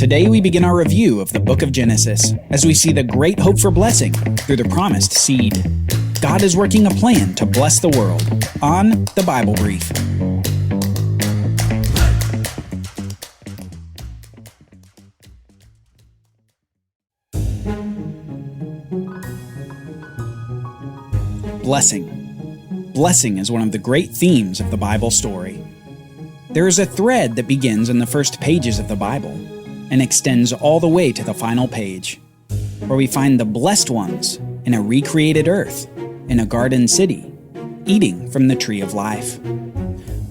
Today we begin our review of the book of Genesis as we see the great hope for blessing through the promised seed. God is working a plan to bless the world on the Bible Brief. Blessing. Blessing is one of the great themes of the Bible story. There is a thread that begins in the first pages of the Bible and extends all the way to the final page, where we find the blessed ones in a recreated earth, in a garden city, eating from the tree of life.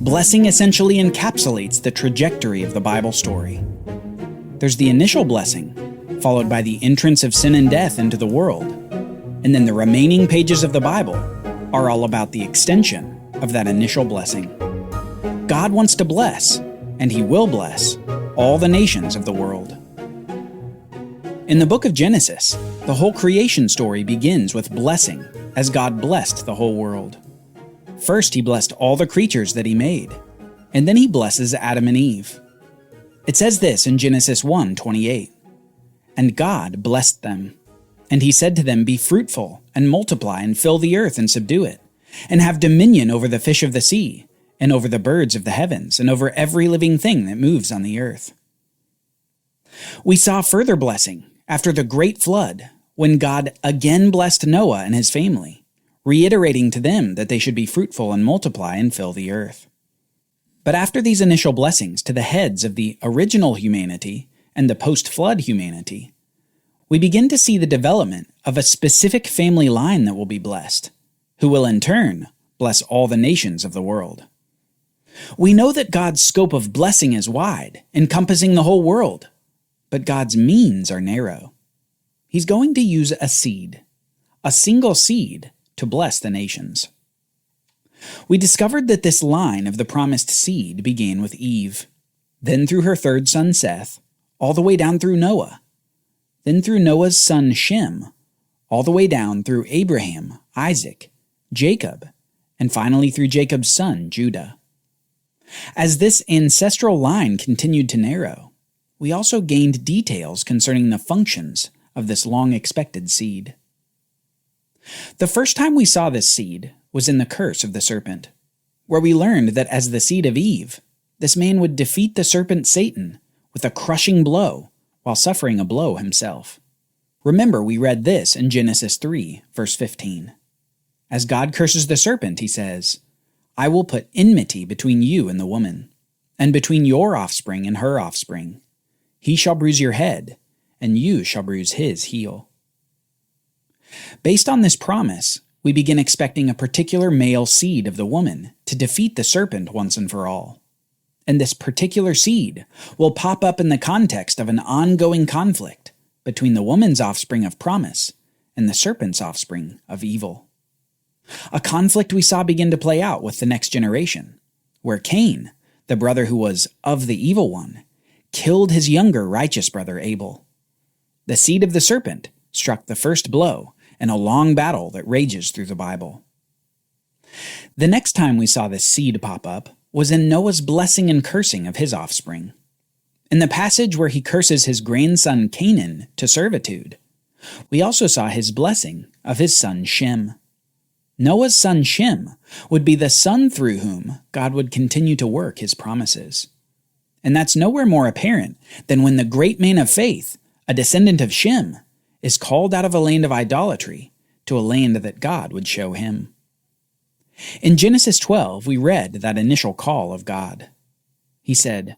Blessing essentially encapsulates the trajectory of the Bible story. There's the initial blessing, followed by the entrance of sin and death into the world, and then the remaining pages of the Bible are all about the extension of that initial blessing. God wants to bless, and He will bless, all the nations of the world. In the book of Genesis, the whole creation story begins with blessing as God blessed the whole world. First, He blessed all the creatures that He made, and then He blesses Adam and Eve. It says this in Genesis 1:28, "And God blessed them. And He said to them, Be fruitful, and multiply, and fill the earth, and subdue it, and have dominion over the fish of the sea, and over the birds of the heavens, and over every living thing that moves on the earth." We saw further blessing after the great flood, when God again blessed Noah and his family, reiterating to them that they should be fruitful and multiply and fill the earth. But after these initial blessings to the heads of the original humanity and the post-flood humanity, we begin to see the development of a specific family line that will be blessed, who will in turn bless all the nations of the world. We know that God's scope of blessing is wide, encompassing the whole world, but God's means are narrow. He's going to use a seed, a single seed, to bless the nations. We discovered that this line of the promised seed began with Eve, then through her third son Seth, all the way down through Noah, then through Noah's son Shem, all the way down through Abraham, Isaac, Jacob, and finally through Jacob's son Judah. As this ancestral line continued to narrow, we also gained details concerning the functions of this long-expected seed. The first time we saw this seed was in the curse of the serpent, where we learned that as the seed of Eve, this man would defeat the serpent Satan with a crushing blow while suffering a blow himself. Remember, we read this in Genesis 3, verse 15. As God curses the serpent, He says, "I will put enmity between you and the woman, and between your offspring and her offspring. He shall bruise your head, and you shall bruise his heel." Based on this promise, we begin expecting a particular male seed of the woman to defeat the serpent once and for all. And this particular seed will pop up in the context of an ongoing conflict between the woman's offspring of promise and the serpent's offspring of evil. A conflict we saw begin to play out with the next generation, where Cain, the brother who was of the evil one, killed his younger righteous brother Abel. The seed of the serpent struck the first blow in a long battle that rages through the Bible. The next time we saw this seed pop up was in Noah's blessing and cursing of his offspring. In the passage where he curses his grandson Canaan to servitude, we also saw his blessing of his son Shem. Noah's son Shem would be the son through whom God would continue to work His promises. And that's nowhere more apparent than when the great man of faith, a descendant of Shem, is called out of a land of idolatry to a land that God would show him. In Genesis 12, we read that initial call of God. He said,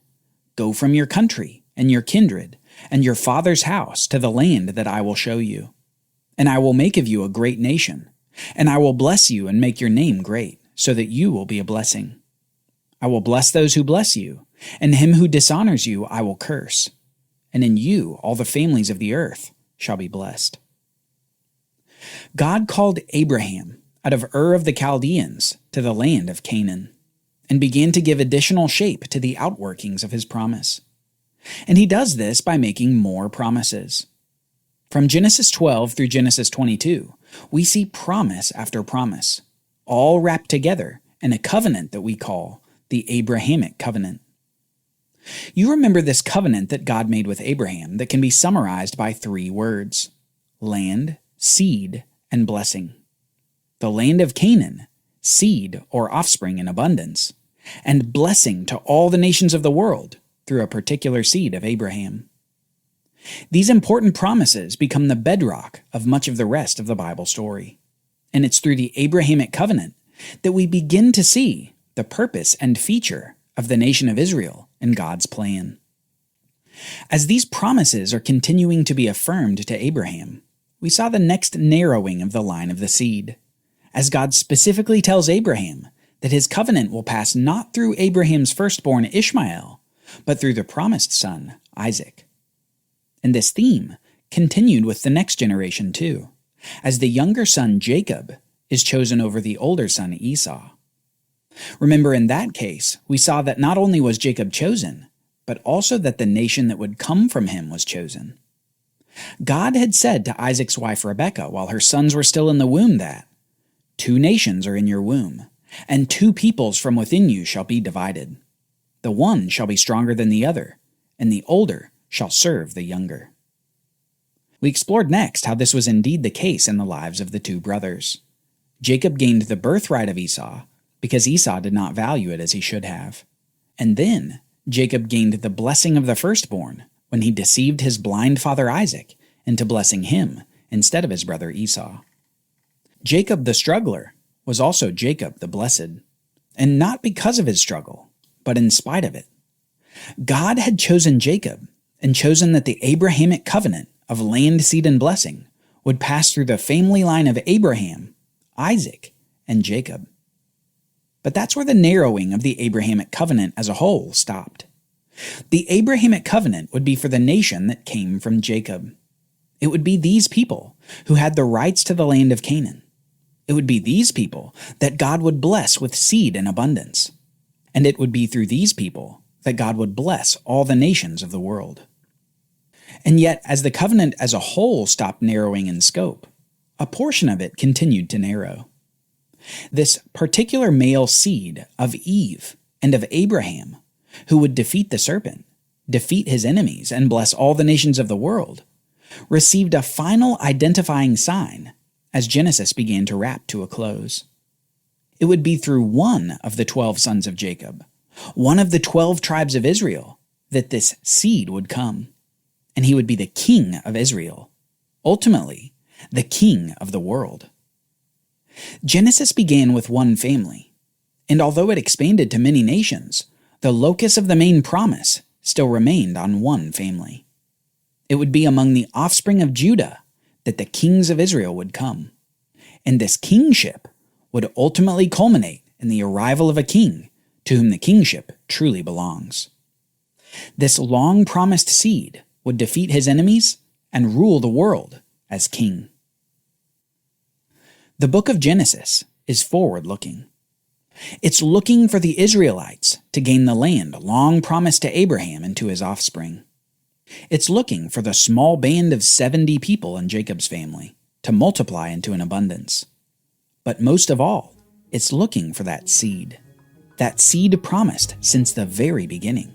"Go from your country and your kindred and your father's house to the land that I will show you. And I will make of you a great nation. And I will bless you and make your name great, so that you will be a blessing. I will bless those who bless you, and him who dishonors you I will curse. And in you all the families of the earth shall be blessed." God called Abraham out of Ur of the Chaldeans to the land of Canaan, and began to give additional shape to the outworkings of His promise. And He does this by making more promises. From Genesis 12 through Genesis 22, we see promise after promise, all wrapped together in a covenant that we call the Abrahamic covenant. You remember this covenant that God made with Abraham that can be summarized by 3 words: land, seed, and blessing. The land of Canaan, seed or offspring in abundance, and blessing to all the nations of the world through a particular seed of Abraham. These important promises become the bedrock of much of the rest of the Bible story. And it's through the Abrahamic covenant that we begin to see the purpose and feature of the nation of Israel in God's plan. As these promises are continuing to be affirmed to Abraham, we saw the next narrowing of the line of the seed, as God specifically tells Abraham that his covenant will pass not through Abraham's firstborn Ishmael, but through the promised son, Isaac. And this theme continued with the next generation too, as the younger son Jacob is chosen over the older son Esau. Remember, in that case, we saw that not only was Jacob chosen, but also that the nation that would come from him was chosen. God had said to Isaac's wife Rebekah while her sons were still in the womb that, "2 nations are in your womb, and 2 peoples from within you shall be divided. The one shall be stronger than the other, and the older shall serve the younger." We explored next how this was indeed the case in the lives of the 2 brothers. Jacob gained the birthright of Esau because Esau did not value it as he should have. And then Jacob gained the blessing of the firstborn when he deceived his blind father Isaac into blessing him instead of his brother Esau. Jacob the struggler was also Jacob the blessed, and not because of his struggle, but in spite of it. God had chosen Jacob and chosen that the Abrahamic covenant of land, seed, and blessing would pass through the family line of Abraham, Isaac, and Jacob. But that's where the narrowing of the Abrahamic covenant as a whole stopped. The Abrahamic covenant would be for the nation that came from Jacob. It would be these people who had the rights to the land of Canaan. It would be these people that God would bless with seed in abundance. And it would be through these people that God would bless all the nations of the world. And yet, as the covenant as a whole stopped narrowing in scope, a portion of it continued to narrow. This particular male seed of Eve and of Abraham, who would defeat the serpent, defeat his enemies, and bless all the nations of the world, received a final identifying sign as Genesis began to wrap to a close. It would be through one of the 12 sons of Jacob, one of the 12 tribes of Israel, that this seed would come, and he would be the king of Israel, ultimately the king of the world. Genesis began with one family, and although it expanded to many nations, the locus of the main promise still remained on one family. It would be among the offspring of Judah that the kings of Israel would come, and this kingship would ultimately culminate in the arrival of a king to whom the kingship truly belongs. This long-promised seed would defeat his enemies and rule the world as king. The book of Genesis is forward-looking. It's looking for the Israelites to gain the land long promised to Abraham and to his offspring. It's looking for the small band of 70 people in Jacob's family to multiply into an abundance. But most of all, it's looking for that seed promised since the very beginning.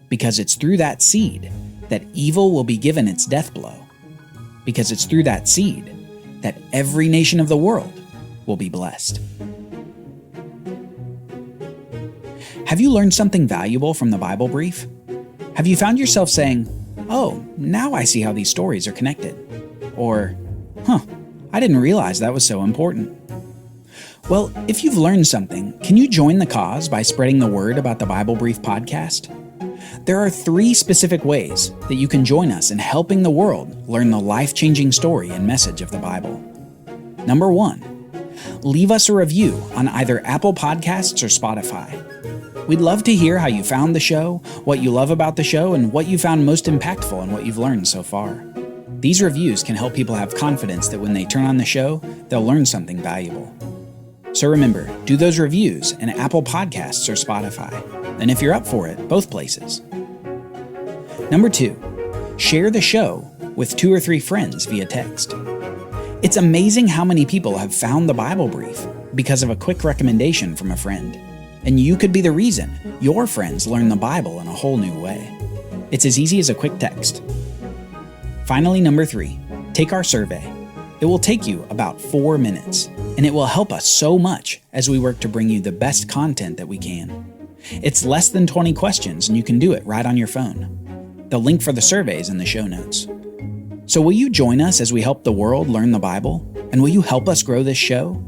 Because it's through that seed that evil will be given its death blow. Because it's through that seed that every nation of the world will be blessed. Have you learned something valuable from the Bible Brief? Have you found yourself saying, "Oh, now I see how these stories are connected"? Or, I didn't realize that was so important. Well, if you've learned something, can you join the cause by spreading the word about the Bible Brief podcast? There are 3 specific ways that you can join us in helping the world learn the life-changing story and message of the Bible. Number 1, leave us a review on either Apple Podcasts or Spotify. We'd love to hear how you found the show, what you love about the show, and what you found most impactful in what you've learned so far. These reviews can help people have confidence that when they turn on the show, they'll learn something valuable. So remember, do those reviews in Apple Podcasts or Spotify. And if you're up for it, both places. Number 2, share the show with 2 or 3 friends via text. It's amazing how many people have found the Bible Brief because of a quick recommendation from a friend. and you could be the reason your friends learn the Bible in a whole new way. It's as easy as a quick text. Finally, number 3, take our survey. It will take you about 4 minutes, and it will help us so much as we work to bring you the best content that we can. It's less than 20 questions, and you can do it right on your phone. The link for the survey is in the show notes. So will you join us as we help the world learn the Bible? And will you help us grow this show?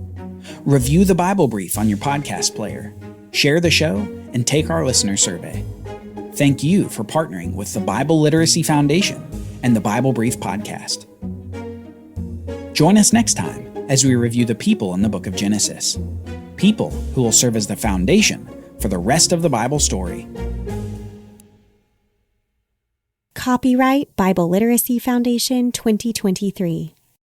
Review the Bible Brief on your podcast player, share the show, and take our listener survey. Thank you for partnering with the Bible Literacy Foundation and the Bible Brief podcast. Join us next time as we review the people in the book of Genesis, people who will serve as the foundation for the rest of the Bible story. Copyright Bible Literacy Foundation 2023.